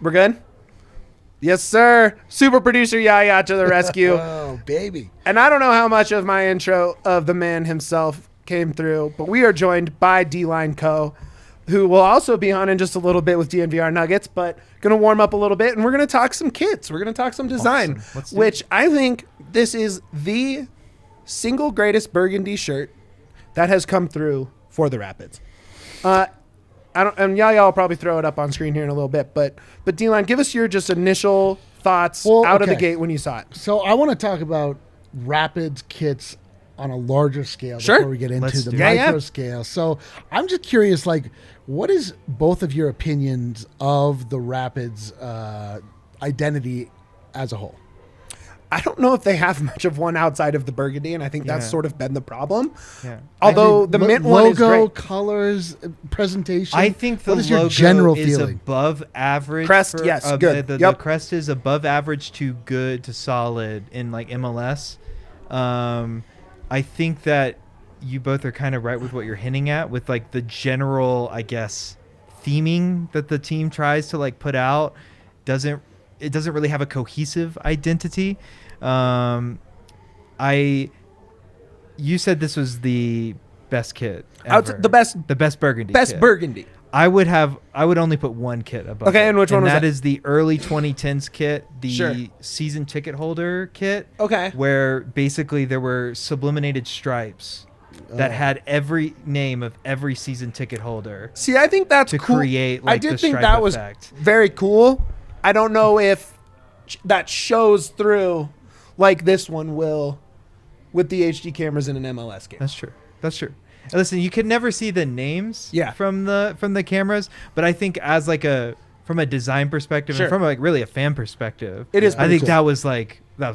We're good? Yes, sir. Super producer Yaya to the rescue. Oh, baby. And I don't know how much of my intro of the man himself came through, but we are joined by DLINE Co., who will also be on in just a little bit with DNVR Nuggets, but going to warm up a little bit, and we're going to talk some kits. We're going to talk some design, which I think this is the single greatest burgundy shirt that has come through for the Rapids. And Yaya will probably throw it up on screen here in a little bit, but DLINE, give us your just initial thoughts out of the gate when you saw it. So I want to talk about Rapids kits on a larger scale before we get into the micro scale. So I'm just curious, like, what is both of your opinions of the Rapids identity as a whole? I don't know if they have much of one outside of the burgundy, and I think that's sort of been the problem. Yeah. Although the mint one is logo, great. colors, presentation. I think the what is logo your general is feeling? above average. Crest, yes, good. The crest is above average to good to solid in like MLS. I think that you both are kind of right with what you're hinting at with like the general, I guess, theming that the team tries to like put out doesn't really have a cohesive identity. You said this was the best kit ever. The best burgundy. Best kit. burgundy. I would only put one kit above. Okay, it. and which one was that? That is the early 2010s kit, the season ticket holder kit. Okay. Where basically there were subliminated stripes that had every name of every season ticket holder. See, I think that's to cool. create like I did the think stripe that was effect. very cool. I don't know if that shows through like this one will with the HD cameras in an MLS game. That's true. Listen, you could never see the names from the cameras, but I think as like from a design perspective and from like really a fan perspective, it is. I think cool. that was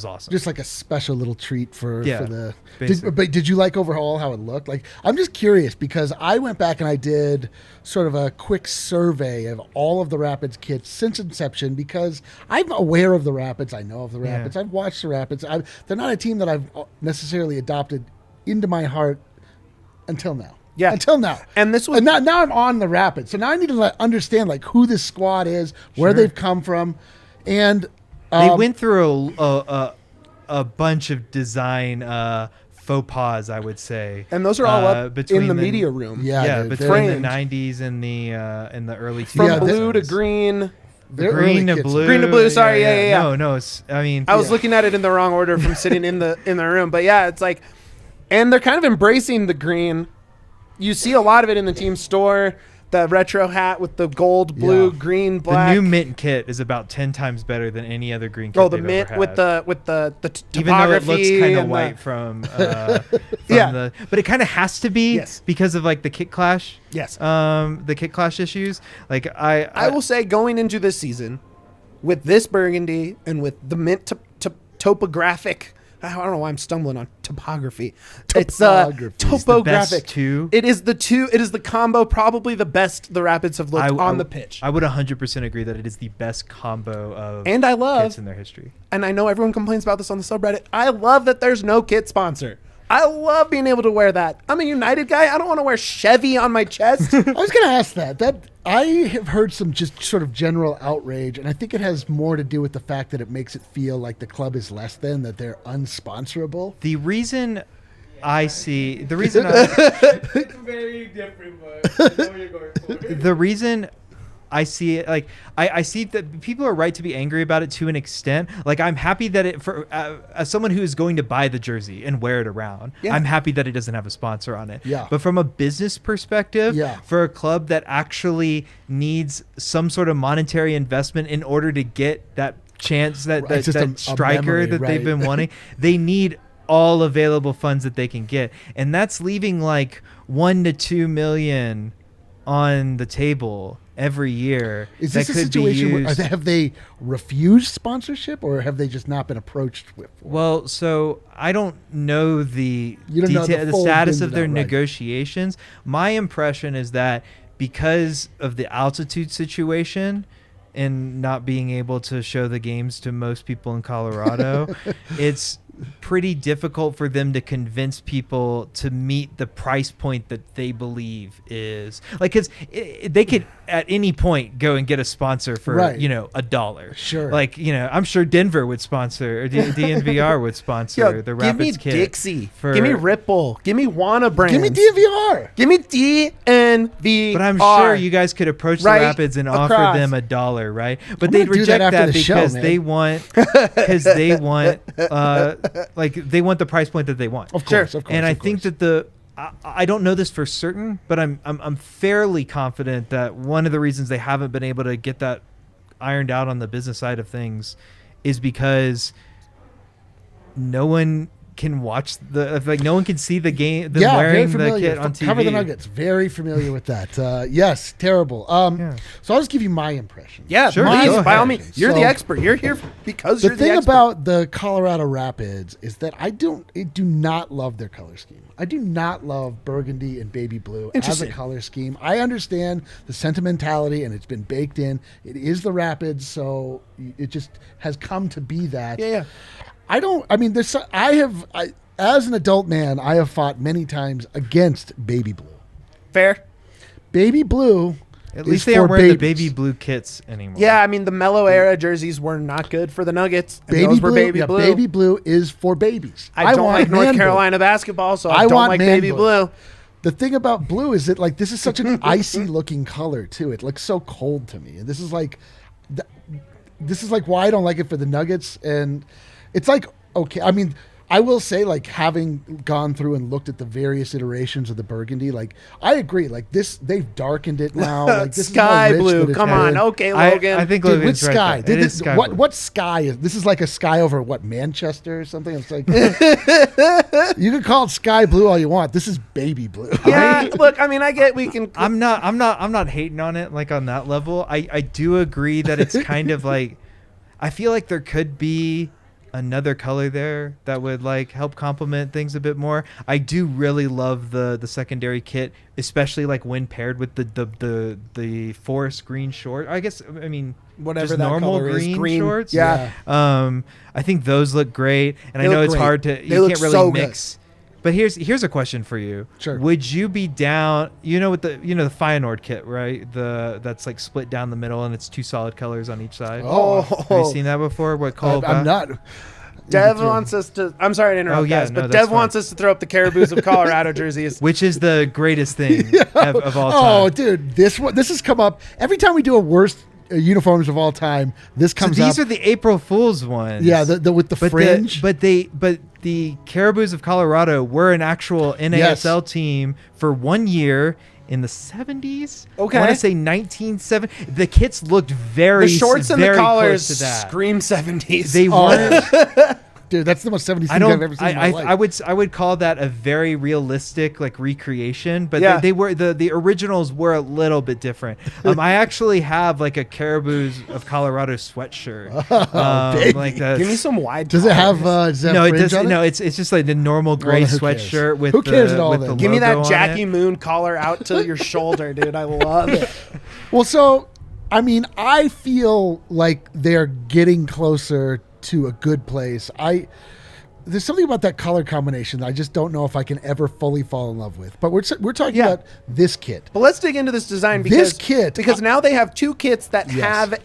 awesome. Just like a special little treat for the. But did you like overall how it looked? Like, I'm just curious because I went back and I did sort of a quick survey of all of the Rapids kits since inception because I'm aware of the Rapids. I know of the Rapids. I've watched the Rapids. They're not a team that I've necessarily adopted into my heart until now. Yeah. Until now. And this was now I'm on the Rapids. So now I need to understand like who this squad is, where they've come from, and they went through a bunch of design faux pas, I would say. And those are all up between in the media room. Between the 90s and the early 2000s. From blue to green. Green to blue. Green to blue. Sorry, yeah. No. I was looking at it in the wrong order from sitting in the room, but yeah, it's like, and they're kind of embracing the green. You see a lot of it in the team store. The retro hat with the gold, blue, green, black. The new mint kit is about 10 times better than any other green kit. Oh, the mint with the topography. Even though it looks kind of white from the, but it kind of has to be because of like the kit clash. Yes. The kit clash issues. Like I will say going into this season with this burgundy and with the mint topographic. I don't know why I'm stumbling on topography. It's topographic. It is the combo, probably the best the Rapids have looked on the pitch. I would 100% agree that it is the best combo of kits in their history. And I know everyone complains about this on the subreddit. I love that there's no kit sponsor. I love being able to wear that. I'm a United guy. I don't want to wear Chevy on my chest. I was going to ask that I have heard some just sort of general outrage, and I think it has more to do with the fact that it makes it feel like the club is less than, that they're unsponsorable. The reason it's very different, but I know what you're going for. The reason I see it, like I see that people are right to be angry about it to an extent. Like I'm happy that it for as someone who is going to buy the jersey and wear it around, I'm happy that it doesn't have a sponsor on it. Yeah. But from a business perspective, for a club that actually needs some sort of monetary investment in order to get that chance, that striker that they've been wanting, they need all available funds that they can get, and that's leaving like $1 to $2 million on the table every year. Is this a situation where have they refused sponsorship, or have they just not been approached with? Well, so I don't know the status of their negotiations. My impression is that because of the altitude situation and not being able to show the games to most people in Colorado, it's pretty difficult for them to convince people to meet the price point that they believe is like, because they could at any point go and get a sponsor for $1. Sure. Like, I'm sure Denver would sponsor, or DNVR would sponsor the Rapids kit. Give me Dixie. Give me Ripple. Give me Wana Brands. Give me DNVR. Give me DNVR. But I'm sure you guys could approach the Rapids and offer them $1, right? But they'd reject that because they want they want the price point that they want. Of course. And I think that I don't know this for certain, but I'm fairly confident that one of the reasons they haven't been able to get that ironed out on the business side of things is because no one can watch no one can see the game, wearing the kit on TV. Cover the Nuggets. Very familiar with that. Yes, terrible. So I'll just give you my impression. Yeah, sure. Please, by all means. You're the expert. You're here because you're the expert. The thing about the Colorado Rapids is that I do not love their color scheme. I do not love burgundy and baby blue as a color scheme. I understand the sentimentality, and it's been baked in. It is the Rapids, so it just has come to be that. Yeah. As an adult man, I have fought many times against baby blue. Fair. Baby blue. At least they aren't wearing the baby blue kits anymore. Yeah, I mean, the Mellow era jerseys were not good for the Nuggets. And those were baby blue. Baby blue is for babies. I don't like North Carolina basketball, so I don't like baby blue. The thing about blue is that this is such an icy looking color too. It looks so cold to me. And this is why I don't like it for the Nuggets. And it's okay. I mean, I will say, having gone through and looked at the various iterations of the burgundy, I agree. This, they've darkened it now. This sky blue. Come on. Okay, Logan. I think Logan's right. Sky? It is sky blue. What sky is this? Is like a sky over Manchester or something? It's like you can call it sky blue all you want. This is baby blue. Yeah. Look, I mean, I get we can. I'm not hating on it on that level. I do agree that it's kind of I feel like there could be another color there that would help complement things a bit more. I do really love the secondary kit, especially when paired with the forest green short. I guess whatever just that normal color is, green shorts. Yeah. I think those look great, and I know it's hard to you can't really mix. Good. But here's a question for you. Sure. Would you be down? With the the Feyenoord kit, right? That's split down the middle and it's two solid colors on each side. Oh, have you seen that before? What called? I'm not. Dev wants us to. I'm sorry to interrupt, guys, but Dev wants us to throw up the Caraboos of Colorado jerseys, which is the greatest thing of all time. Oh, dude, this has come up every time we do a worst uniforms of all time. This comes up. These are the April Fool's ones. Yeah, the with the fringe. But the Caraboos of Colorado were an actual NASL team for 1 year in the 70s. Okay. I want to say 1970. The kits looked very the shorts and the collars to that. Scream 70s. They weren't. Dude, that's the most 70s thing I've ever seen in my life. I would call that a very realistic recreation, but they were the originals were a little bit different. I actually have a Caraboos of Colorado sweatshirt. Give me some wide. Does it have? No, it doesn't. No, it's just the normal gray sweatshirt with. Who cares at all? The Give me that Jackie Moon collar out to your shoulder, dude. I love it. Well, so I feel like they're getting closer to a good place. There's something about that color combination that I just don't know if I can ever fully fall in love with. But we're talking about this kit. But let's dig into this design because now they have two kits that have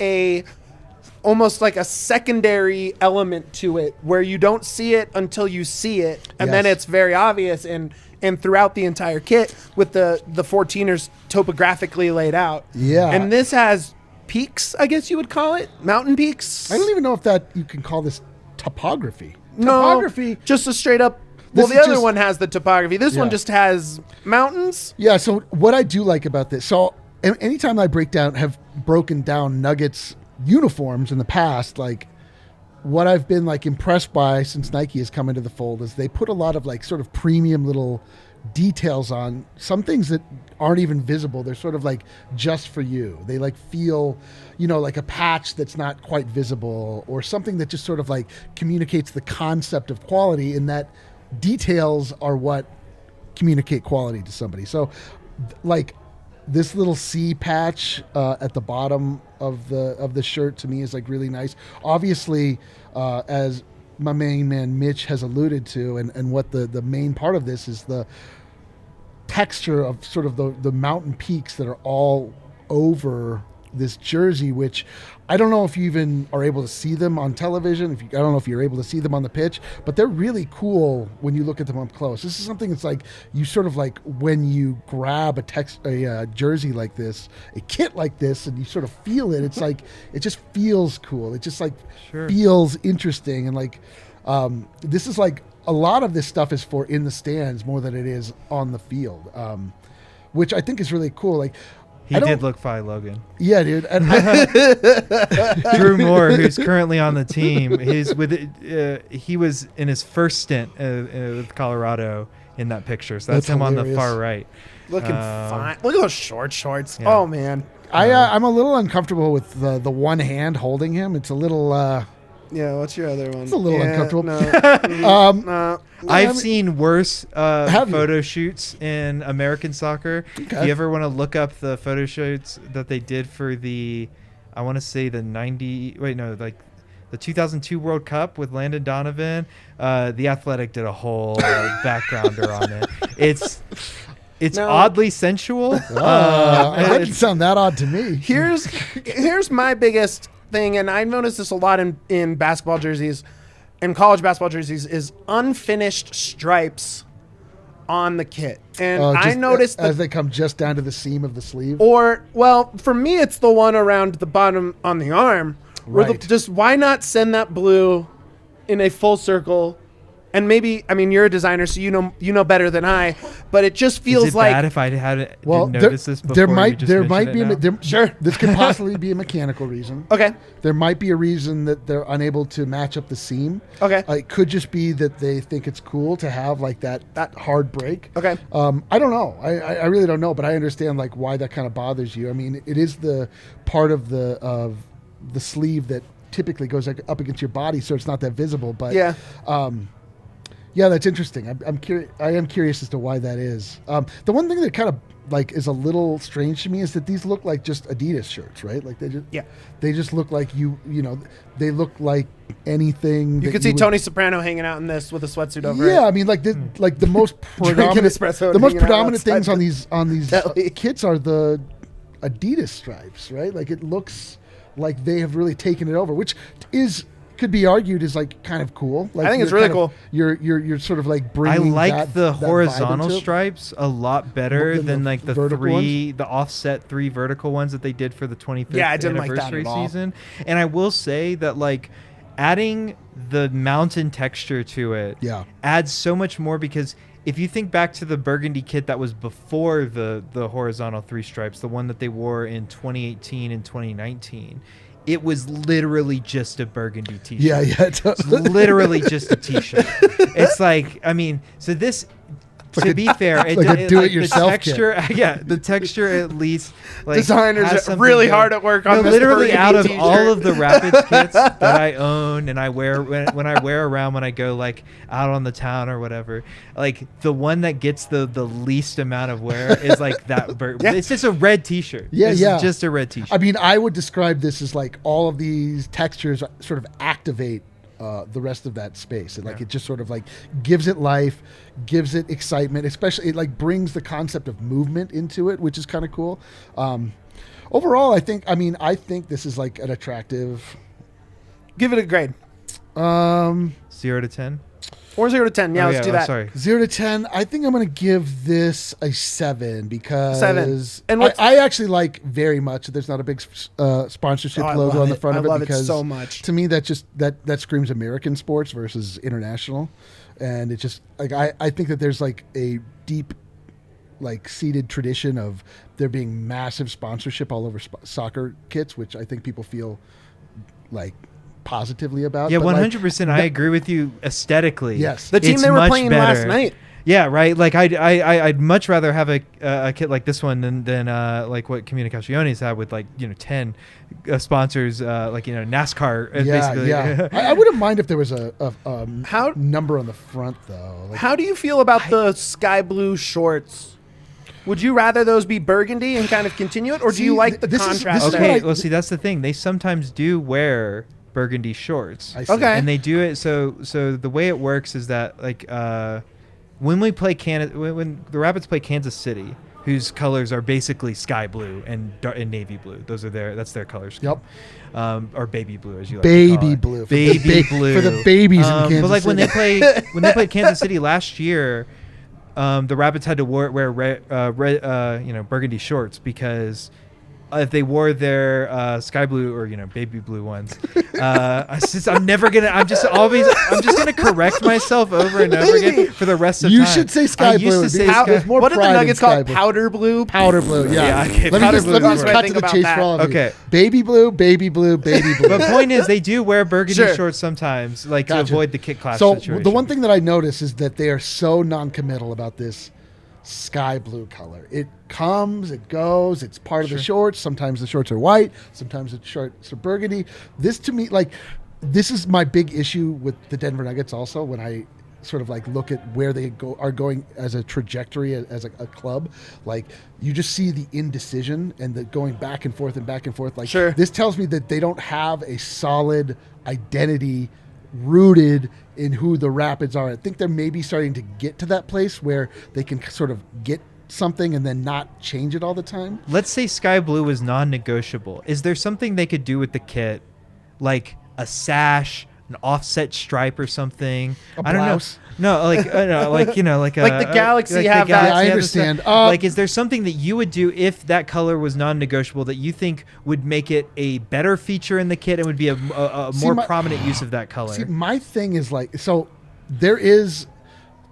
almost a secondary element to it where you don't see it until you see it, and then it's very obvious and throughout the entire kit with the 14ers topographically laid out. Yeah. And this has peaks, I guess you would call it, mountain peaks. I don't even know if that you can call this topography. Topography, just a straight up. Well, the other one has the topography. This one just has mountains. Yeah. So what I do like about this, so anytime I have broken down Nuggets uniforms in the past, what I've been impressed by since Nike has come into the fold is they put a lot of sort of premium little details on some things that aren't even visible. They're sort of just for you. They feel, a patch that's not quite visible or something that just sort of communicates the concept of quality, in that details are what communicate quality to somebody. So this little C patch at the bottom of the shirt to me is really nice. Obviously, as my main man Mitch has alluded to, and what the main part of this is the texture of sort of the mountain peaks that are all over this jersey, which I don't know if you even are able to see them on television. I don't know if you're able to see them on the pitch, but they're really cool when you look at them up close. This is something that's like, you sort of like when you grab a jersey like this, a kit like this, and you sort of feel it. It's like, it just feels cool. It just like feels interesting. And like, this is like, a lot of this stuff is for in the stands more than it is on the field, which I think is really cool. Like, he did look Phi Logan. Yeah, dude. And Drew Moore, who's currently on the team, he was in his first stint with Colorado in that picture. So that's him hilarious. On the far right. Looking fine. Look at those shorts. Yeah. Oh, man. I'm a little uncomfortable with the one hand holding him. It's a little... yeah, what's your other one? It's a little uncomfortable. No. I've seen worse photo shoots in American soccer. Okay. If you ever want to look up the photo shoots that they did for the 2002 World Cup with Landon Donovan, The Athletic did a whole backgrounder on it. It's oddly sensual. It doesn't sound that odd to me. Here's my biggest thing, and I noticed this a lot in basketball jerseys and college basketball jerseys, is unfinished stripes on the kit. And I noticed as they come just down to the seam of the sleeve. Or, well, for me, it's the one around the bottom on the arm. Right. Just why not send that blue in a full circle? And maybe, I mean, you're a designer, so you know better than I. But it just feels Is it like bad if I didn't notice this before. There might be sure. This could possibly be a mechanical reason. Okay. There might be a reason that they're unable to match up the seam. Okay. It could just be that they think it's cool to have like that hard break. Okay. I don't know. I really don't know, but I understand like why that kind of bothers you. I mean, it is the part of the sleeve that typically goes up against your body, so it's not that visible. But yeah. Yeah, that's interesting. I'm curious. I am curious as to why that is. The one thing that kind of like is a little strange to me is that these look like just Adidas shirts, right? Like they just look like you know, they look like anything. You could see Tony Soprano hanging out in this with a sweatsuit over it. Yeah, I mean, like the most predominant things on these kits are the Adidas stripes, right? Like it looks like they have really taken it over, which could be argued is like kind of cool. Like I think it's really cool. You're sort of like bringing. I like the horizontal stripes a lot better than like the offset 3 vertical ones that they did for the 25th anniversary season. And I will say that like adding the mountain texture to it adds so much more, because if you think back to the burgundy kit that was before the horizontal 3 stripes, the one that they wore in 2018 and 2019. It was literally just a burgundy t-shirt. Yeah. It's literally just a t-shirt. It's like, I mean, so this, to be fair, do-it-yourself kit. The texture at least. Like, designers are really hard at work on this. Literally out of all of the Rapids kits that I own and I wear when I wear around when I go like out on the town or whatever, like the one that gets the least amount of wear is like that. It's just a red t-shirt. It's just a red t-shirt. I mean, I would describe this as like all of these textures sort of activate the rest of that space. And like it just sort of like gives it life, gives it excitement, especially it like brings the concept of movement into it, which is kind of cool. Overall, I think this is like an attractive. Give it a grade. 0 to 10. Or 0 to 10. Yeah, let's do that. Sorry. 0 to 10. I think I'm going to give this a 7 because 7. And I actually like very much that there's not a big sponsorship logo on the front of it, because it so much. To me that just that screams American sports versus international, and it just like I think that there's like a deep like seated tradition of there being massive sponsorship all over soccer kits, which I think people feel like positively about. Yeah, 100%. I agree with you aesthetically. Yes, the team they were playing last night. Yeah, right. Like I'd much rather have a kit like this one than like what Comunicaciones had with like 10 sponsors like NASCAR. Basically. Yeah. I wouldn't mind if there was a number on the front though. Like, how do you feel about the sky blue shorts? Would you rather those be burgundy and kind of continue it, or do you like the contrast? Okay, well, see, that's the thing. They sometimes do wear burgundy shorts. I see. Okay. And they do it so the way it works is that like when the Rapids play Kansas City, whose colors are basically sky blue and navy blue. That's their color scheme. Yep. Or baby blue, as you like baby to call it. blue. Baby blue For the babies in Kansas but like City. when they played Kansas City last year, the Rapids had to wear red, burgundy shorts because if they wore their sky blue or baby blue ones, I'm just gonna correct myself over and over again for the rest of you time. should say sky blue. There's more what are the pride Nuggets in sky called? blue. Powder blue. Powder blue. Yeah. Okay, let me just is cut to the chase for all of you. Okay. Baby blue, baby blue, baby blue. But point is, they do wear burgundy Sure. shorts sometimes, like Gotcha. to avoid the kick clash So situation. the one thing that I notice is that they are so non-committal about this sky blue color. It comes, it goes, it's part of the shorts. Sometimes the shorts are white, sometimes the shorts are burgundy. This to me, this is my big issue with the Denver Nuggets also when I sort of look at where they are going as a trajectory as a club. Like you just see the indecision and the going back and forth and back and forth. Sure. This tells me that they don't have a solid identity rooted in who the Rapids are. I think they're maybe starting to get to that place where they can sort of get something and then not change it all the time. Let's say sky blue is non-negotiable. Is there something they could do with the kit, like a sash, an offset stripe or something? A I don't know. blouse? No, like like the Galaxy have that. Yeah, I understand. Like, is there something that you would do if that color was non-negotiable that you think would make it a better feature in the kit and would be a more prominent use of that color? See, my thing is so there is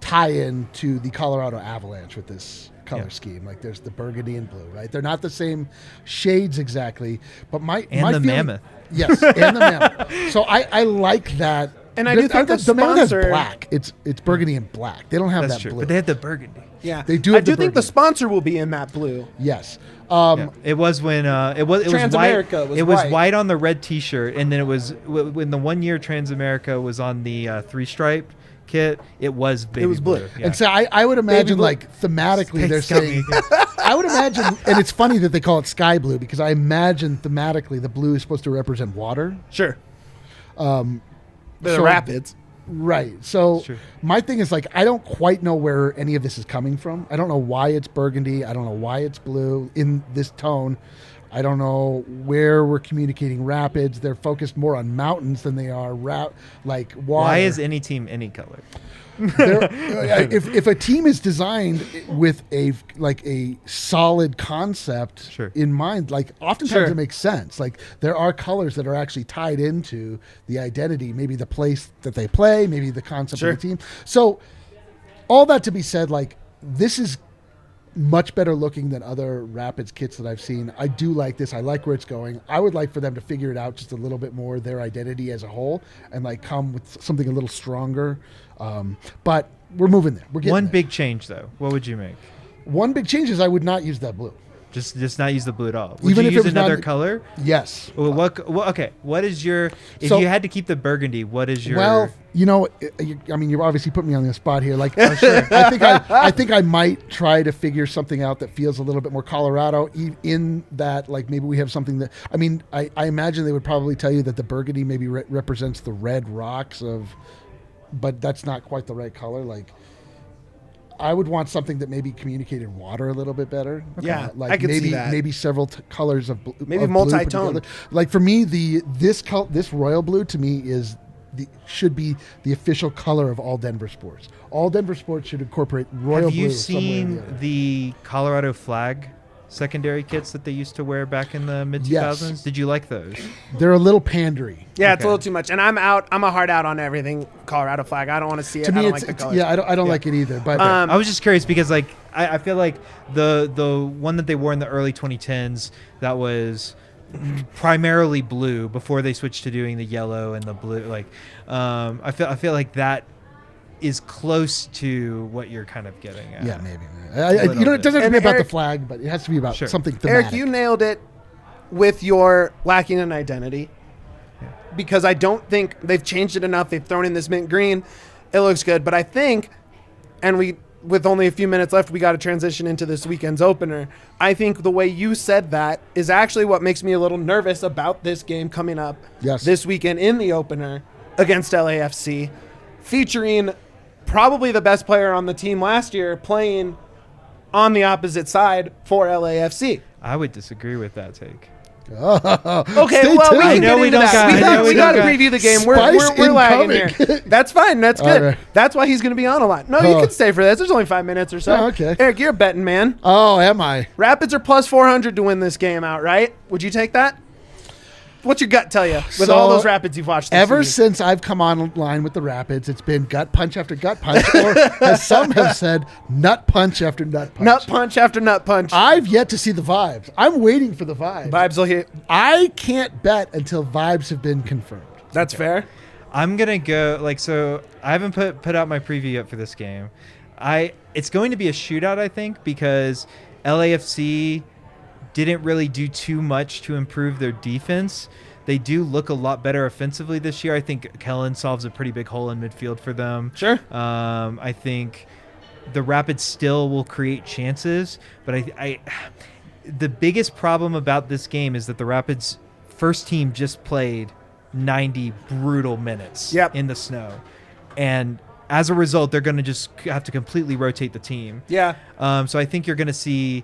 tie-in to the Colorado Avalanche with this color scheme. Like there's the burgundy and blue, right? They're not the same shades exactly, but my feeling, mammoth. Yes, and the mammoth. So I like that. And I do think the mammoth has sponsor- black. It's burgundy and black. They don't have That's that true, blue. but they have the burgundy. Yeah, They do I have do the think the burgundy. sponsor will be in that blue. Yes. It was when it was Transamerica white. was it was white. white on the red T-shirt, and then it was when the 1 year Transamerica was on the 3 stripe kit. It was baby blue. Yeah. And so I would imagine blue. thematically they're Thanks, Gummy. saying I would imagine, and it's funny that they call it sky blue because I imagine thematically the blue is supposed to represent water. Sure. The so- Rapids. Right. So Sure. my thing is I don't quite know where any of this is coming from. I don't know why it's burgundy. I don't know why it's blue in this tone. I don't know where we're communicating rapids. They're focused more on mountains than they are water. Why is any team any color? If a team is designed with a solid concept Sure. in mind, oftentimes Sure. it makes sense. There are colors that are actually tied into the identity, maybe the place that they play, maybe the concept Sure. of the team. So all that to be said, this is much better looking than other Rapids kits that I've seen. I do like this. I like where it's going. I would like for them to figure it out just a little bit more, their identity as a whole, and come with something a little stronger. But we're moving there. We're getting One there. big change though. What would you make? One big change is I would not use that blue. Just not use the blue at all. Would Even you if it use was another not- color? Yes. Well, okay. What is your? If So- you had to keep the burgundy, what is your? Well, you're obviously putting me on the spot here. I think I might try to figure something out that feels a little bit more Colorado. In that, maybe we have something that. I imagine they would probably tell you that the burgundy maybe represents the red rocks but that's not quite the right color. I would want something that maybe communicated water a little bit better. Yeah, I could maybe see that. maybe several colors of Maybe of blue put multi-tone. together. For me, this royal blue to me should be the official color of all Denver sports. All Denver sports should incorporate royal have blue. you somewhere or seen the other. the Colorado flag secondary kits that they used to wear back in the mid 2000s? Yes. Did you like those? They're a little pandery. Yeah, it's a Okay. little too much. And I'm out. I'm a hard out on everything Colorado flag. I don't want to see it. To I me, don't it's, like the it's colors. yeah, I don't like it either. But I was just curious because I feel like the one that they wore in the early 2010s that was primarily blue before they switched to doing the yellow and the blue. I feel like that is close to what you're kind of getting at. yeah, maybe. little It doesn't have to bit. be about Eric- the flag, but it has to be about Sure. something thematic. Eric, you nailed it with your lacking an identity because I don't think they've changed it enough. They've thrown in this mint green. It looks good. But I think, and we with only a few minutes left, we got to transition into this weekend's opener. I think the way you said that is actually what makes me a little nervous about this game coming up this weekend in the opener against LAFC, featuring probably the best player on the team last year playing on the opposite side for LAFC. I would disagree with that take. Okay, well, we can get into that. We got to preview the game. We're lagging here. That's fine. That's good. Right. That's why he's going to be on a lot. No, you can stay for this. There's only 5 minutes or so. Oh, okay. Eric, you're a betting man. Oh, am I? Rapids are plus 400 to win this game outright. Would you take that? What's your gut tell you with all those Rapids you've watched this ever season? Since I've come online with the Rapids, it's been gut punch after gut punch, or as some have said, nut punch after nut punch. Nut punch after nut punch. I've yet to see the vibes. I'm waiting for the vibes. Vibes will hit. I can't bet until vibes have been confirmed. That's fair. I'm going to go, so I haven't put out my preview yet for this game. It's going to be a shootout, I think, because LAFC didn't really do too much to improve their defense. They do look a lot better offensively this year. I think Kellen solves a pretty big hole in midfield for them. Sure. I think the Rapids still will create chances, but the biggest problem about this game is that the Rapids first team just played 90 brutal minutes in the snow. And as a result, they're going to just have to completely rotate the team. Yeah. So I think you're going to see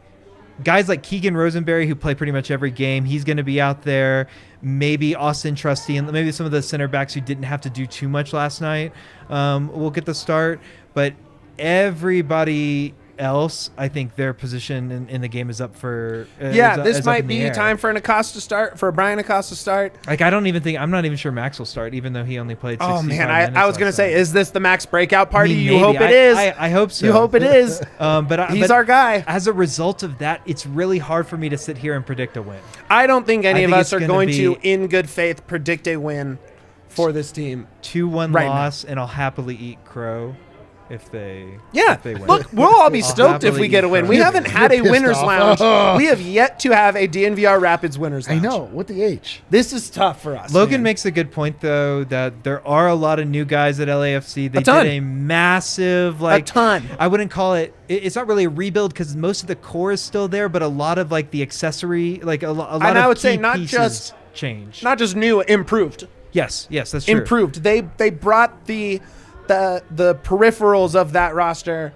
guys like Keegan Rosenberry, who play pretty much every game, he's going to be out there. Maybe Austin Trusty and maybe some of the center backs who didn't have to do too much last night will get the start. But everybody else, I think their position in the game is up for this might be time for an Acosta start, for a Brian Acosta start. I'm not even sure Max will start, even though he only played 65 minutes. I was going to say, is this the Max breakout party? You hope it is. I hope so. You hope it is. But he's our guy. As a result of that, it's really hard for me to sit here and predict a win. I don't think any of us are going to, in good faith, predict a win for this team. 2-1 loss, and I'll happily eat crow. If they win. Look, we'll all be stoked if we get a win. We haven't had a winner's lounge. We have yet to have a DNVR Rapids winner's lounge. I know. What the H? This is tough for us. Logan makes a good point, though, that there are a lot of new guys at LAFC. They did a massive, a ton. I wouldn't call it. It's not really a rebuild because most of the core is still there, but a lot of the accessory, a lot of I would say not just change, not just new, improved. Yes, that's true. Improved. They brought the peripherals of that roster,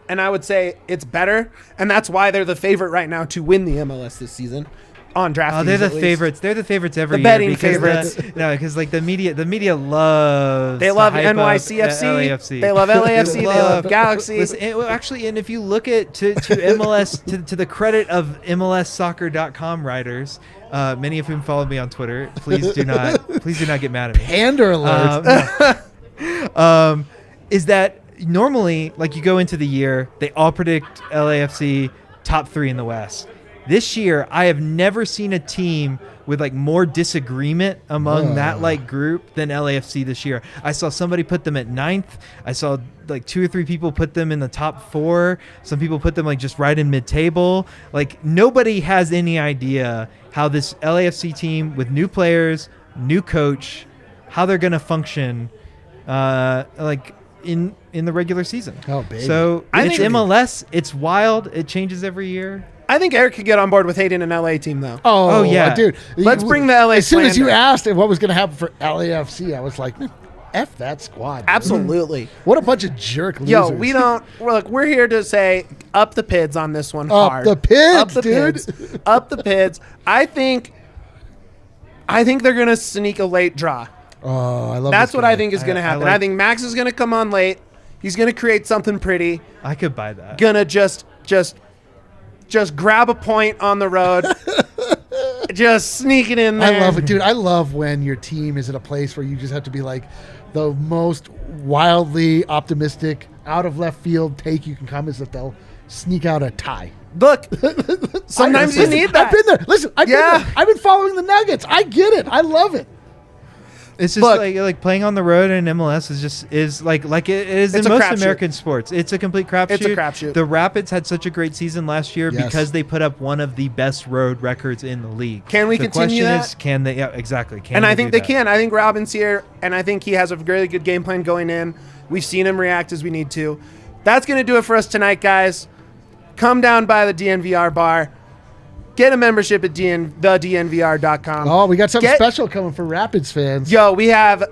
and I would say it's better, and that's why they're the favorite right now to win the MLS this season on DraftKings. Oh, they're the favorites. They're the favorites every year. The betting favorites. Because the media loves. They love NYCFC. LAFC. They love LAFC. They love Galaxy. Actually, and if you look at to MLS to the credit of MLSsoccer.com writers, many of whom follow me on Twitter, please do not get mad at me. Pander alert. Is that normally, you go into the year, they all predict LAFC top 3 in the West. This year, I have never seen a team with more disagreement among that group than LAFC this year. I saw somebody put them at 9th. I saw 2 or 3 people put them in the top 4. Some people put them just right in mid-table. Nobody has any idea how this LAFC team with new players, new coach, how they're going to function in the regular season. Oh, baby. So it's MLS. It's wild. It changes every year. I think Eric could get on board with hating an LA team, though. Oh yeah, dude. Let's bring the LA. As soon as you asked what was going to happen for LAFC, I was like, F that squad. Absolutely. What a bunch of jerk losers. Yo, we're here to say up the Pids on this one hard. Up the Pids, dude. Up the Pids. I think they're going to sneak a late draw. Oh, I love That's what I think is going to happen. I think Max is going to come on late. He's going to create something pretty. I could buy that. Gonna just grab a point on the road. Just sneak it in there. I love it, dude. I love when your team is at a place where you just have to be the most wildly optimistic, out of left field take you can come is that they'll sneak out a tie. Look, sometimes you need that. I've been there. Listen, I've been there. I've been following the Nuggets. I get it. I love it. It's just like playing on the road in MLS is like it is in most American sports. It's a complete crapshoot. It's a crapshoot. The Rapids had such a great season last year because they put up one of the best road records in the league. Can we continue that? The question is, can they? Yeah, exactly. And I think they can. I think Robin's here, and I think he has a really good game plan going in. We've seen him react as we need to. That's going to do it for us tonight, guys. Come down by the DNVR bar. Get a membership at thednvr.com. Oh, we got something special coming for Rapids fans. Yo, we have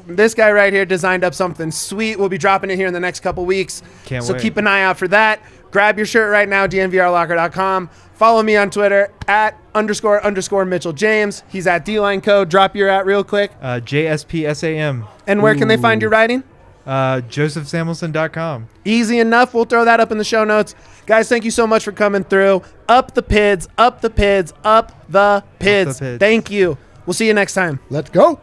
this guy right here designed up something sweet. We'll be dropping it here in the next couple weeks. Can't wait. Keep an eye out for that. Grab your shirt right now, dnvrlocker.com. Follow me on Twitter at __ Mitchell James. He's at DLINE Code. Drop your at real quick. JSPSAM. And where can they find your writing? JosephSamelson.com. Easy enough. We'll throw that up in the show notes. Guys, thank you so much for coming through. Up the Pids, up the Pids, up the Pids. Thank you. We'll see you next time. Let's go.